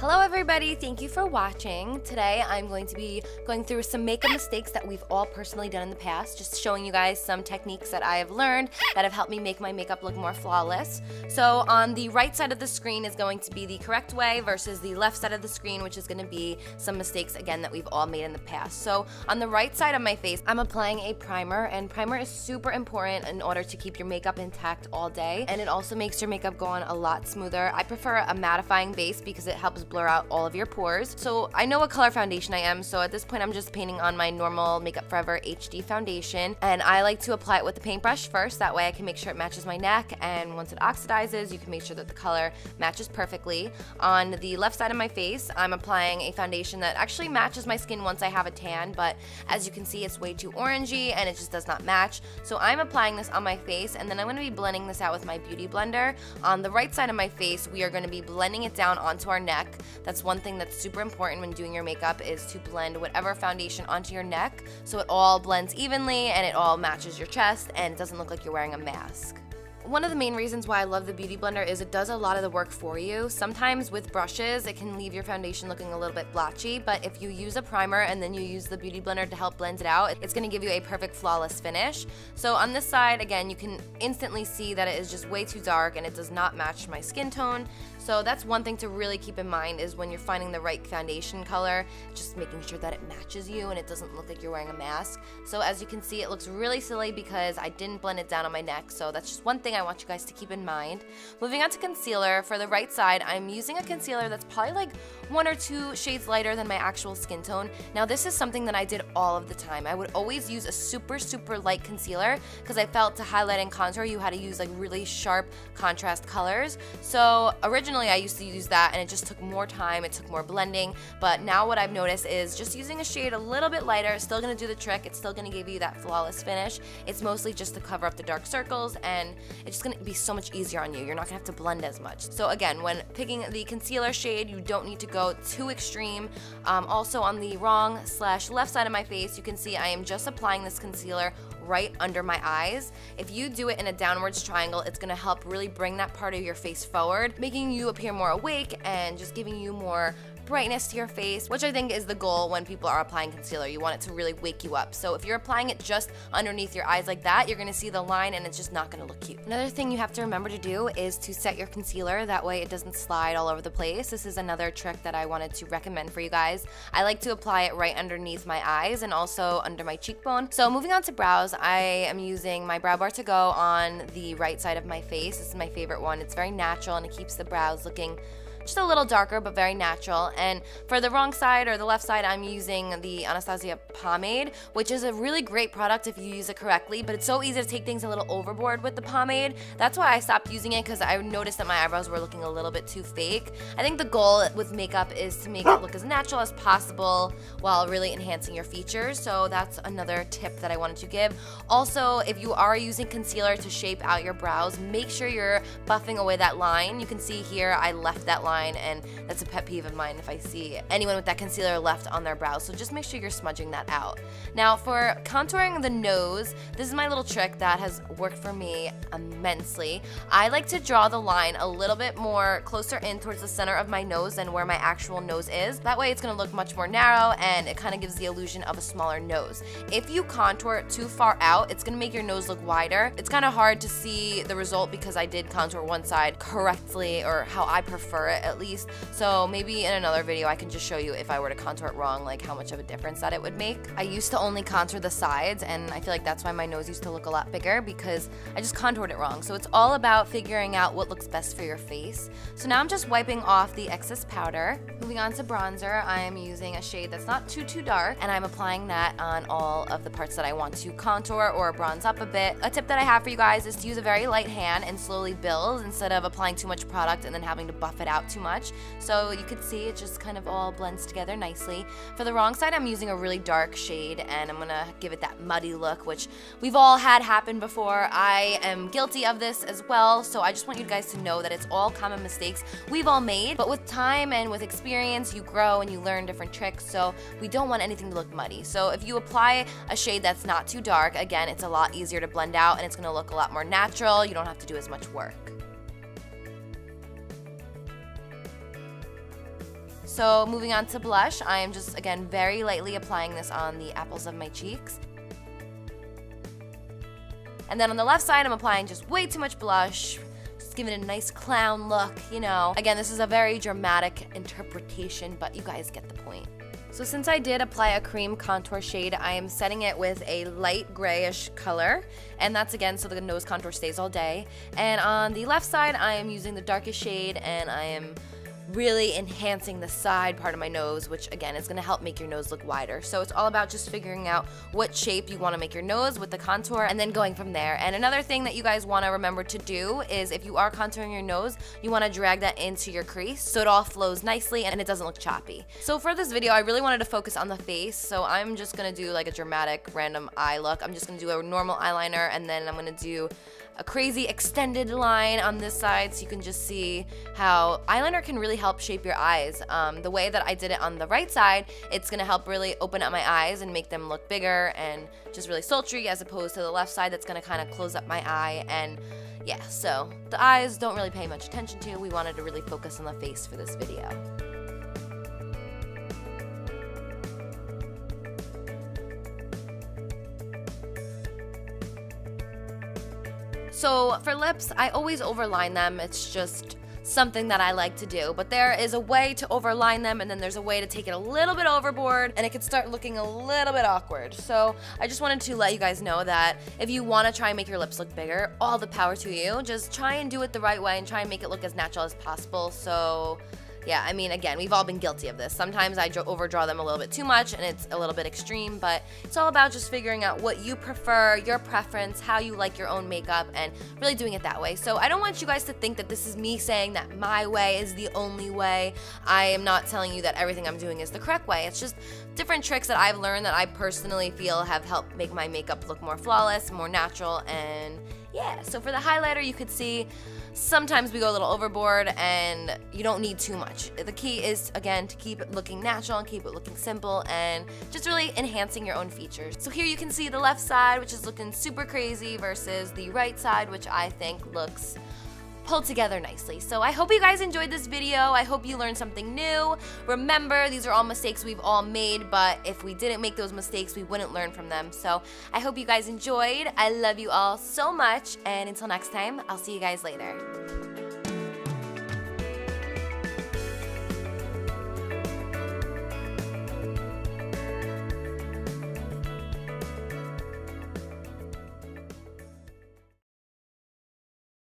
Hello everybody, thank you for watching. Today I'm going to be going through some makeup mistakes that we've all personally done in the past, just showing you guys some techniques that I have learned that have helped me make my makeup look more flawless. So on the right side of the screen is going to be the correct way versus the left side of the screen, which is going to be some mistakes again that we've all made in the past. So on the right side of my face, I'm applying a primer, and primer is super important in order to keep your makeup intact all day, and it also makes your makeup go on a lot smoother. I prefer a mattifying base because it helps blur out all of your pores. So I know what color foundation I am, so at this point I'm just painting on my normal Makeup Forever HD foundation, and I like to apply it with the paintbrush first. That way I can make sure it matches my neck, and once it oxidizes, you can make sure that the color matches perfectly. On the left side of my face, I'm applying a foundation that actually matches my skin once I have a tan, but as you can see, it's way too orangey and it just does not match. So I'm applying this on my face, and then I'm going to be blending this out with my Beauty Blender. On the right side of my face, we are going to be blending it down onto our neck. That's one thing that's super important when doing your makeup, is to blend whatever foundation onto your neck so it all blends evenly and it all matches your chest and it doesn't look like you're wearing a mask. One of the main reasons why I love the Beauty Blender is it does a lot of the work for you. Sometimes with brushes, it can leave your foundation looking a little bit blotchy, but if you use a primer and then you use the Beauty Blender to help blend it out, it's going to give you a perfect flawless finish. So on this side, again, you can instantly see that it is just way too dark and it does not match my skin tone. So that's one thing to really keep in mind, is when you're finding the right foundation color, just making sure that it matches you and it doesn't look like you're wearing a mask. So as you can see, it looks really silly because I didn't blend it down on my neck, so that's just one thing I want you guys to keep in mind. Moving on to concealer, for the right side, I'm using a concealer that's probably like 1 or 2 shades lighter than my actual skin tone. Now this is something that I did all of the time. I would always use a super light concealer because I felt to highlight and contour you had to use like really sharp contrast colors. So originally I used to use that and it just took more time, it took more blending, but now what I've noticed is just using a shade a little bit lighter is still going to do the trick. It's still going to give you that flawless finish. It's mostly just to cover up the dark circles, and it's just going to be so much easier on you. You're not going to have to blend as much. So again, when picking the concealer shade, you don't need to go too extreme. Also on the wrong/left side of my face, you can see I am just applying this concealer right under my eyes. If you do it in a downwards triangle, it's going to help really bring that part of your face forward, making you appear more awake and just giving you more brightness to your face, which I think is the goal when people are applying concealer. You want it to really wake you up. So if you're applying it just underneath your eyes like that, you're going to see the line and it's just not going to look cute. Another thing you have to remember to do is to set your concealer. That way it doesn't slide all over the place. This is another trick that I wanted to recommend for you guys. I like to apply it right underneath my eyes and also under my cheekbone. So moving on to brows, I am using my Brow Bar to Go on the right side of my face. This is my favorite one. It's very natural and it keeps the brows looking just a little darker but very natural. And for the wrong side or the left side, I'm using the Anastasia pomade, which is a really great product if you use it correctly, but it's so easy to take things a little overboard with the pomade. That's why I stopped using it, because I noticed that my eyebrows were looking a little bit too fake. I think the goal with makeup is to make it look as natural as possible while really enhancing your features. So that's another tip that I wanted to give. Also, if you are using concealer to shape out your brows, make sure you're buffing away that line. You can see here I left that line, and that's a pet peeve of mine if I see anyone with that concealer left on their brows. So just make sure you're smudging that out. Now for contouring the nose, this is my little trick that has worked for me immensely. I like to draw the line a little bit more closer in towards the center of my nose than where my actual nose is. That way it's going to look much more narrow and it kind of gives the illusion of a smaller nose. If you contour it too far out, it's going to make your nose look wider. It's kind of hard to see the result because I did contour one side correctly, or how I prefer it at least. So maybe in another video I can just show you if I were to contour it wrong, like how much of a difference that it would make. I used to only contour the sides, and I feel like that's why my nose used to look a lot bigger, because I just contoured it wrong. So it's all about figuring out what looks best for your face. So now I'm just wiping off the excess powder. Moving on to bronzer, I am using a shade that's not too dark, and I'm applying that on all of the parts that I want to contour or bronze up a bit. A tip that I have for you guys is to use a very light hand and slowly build instead of applying too much product and then having to buff it out too much. So you can see it just kind of all blends together nicely. For the wrong side, I'm using a really dark shade, and I'm gonna give it that muddy look, which we've all had happen before. I am guilty of this as well, so I just want you guys to know that it's all common mistakes we've all made, but with time and with experience, you grow and you learn different tricks, so we don't want anything to look muddy. So if you apply a shade that's not too dark, again, it's a lot easier to blend out and it's gonna look a lot more natural. You don't have to do as much work. So moving on to blush, I am just, again, very lightly applying this on the apples of my cheeks. And then on the left side, I'm applying just way too much blush, just giving it a nice clown look, you know. Again, this is a very dramatic interpretation, but you guys get the point. So since I did apply a cream contour shade, I am setting it with a light grayish color, and that's again so the nose contour stays all day. And on the left side, I am using the darkest shade, and I am really enhancing the side part of my nose, which again is going to help make your nose look wider. So it's all about just figuring out what shape you want to make your nose with the contour and then going from there. And another thing that you guys want to remember to do is if you are contouring your nose, you want to drag that into your crease so it all flows nicely and it doesn't look choppy. So for this video, I really wanted to focus on the face, so I'm just going to do like a dramatic random eye look. I'm just going to do a normal eyeliner, and then I'm going to do a crazy extended line on this side so you can just see how eyeliner can really help shape your eyes. The way that I did it on the right side, it's going to help really open up my eyes and make them look bigger and just really sultry, as opposed to the left side that's going to kind of close up my eye. And yeah, so the eyes don't really pay much attention to. We wanted to really focus on the face for this video. So for lips, I always overline them. It's just something that I like to do, but there is a way to overline them, and then there's a way to take it a little bit overboard, and it could start looking a little bit awkward. So I just wanted to let you guys know that if you want to try and make your lips look bigger, all the power to you. Just try and do it the right way and try and make it look as natural as possible. So yeah, I mean, again, we've all been guilty of this. Sometimes I overdraw them a little bit too much and it's a little bit extreme, but it's all about just figuring out what you prefer, your preference, how you like your own makeup, and really doing it that way. So I don't want you guys to think that this is me saying that my way is the only way. I am not telling you that everything I'm doing is the correct way. It's just different tricks that I've learned that I personally feel have helped make my makeup look more flawless, more natural, and yeah. So for the highlighter, you could see sometimes we go a little overboard and you don't need too much. The key is, again, to keep it looking natural and keep it looking simple and just really enhancing your own features. So here you can see the left side, which is looking super crazy, versus the right side, which I think looks pulled together nicely. So I hope you guys enjoyed this video. I hope you learned something new. Remember, these are all mistakes we've all made, but if we didn't make those mistakes, we wouldn't learn from them. So I hope you guys enjoyed. I love you all so much, and until next time, I'll see you guys later.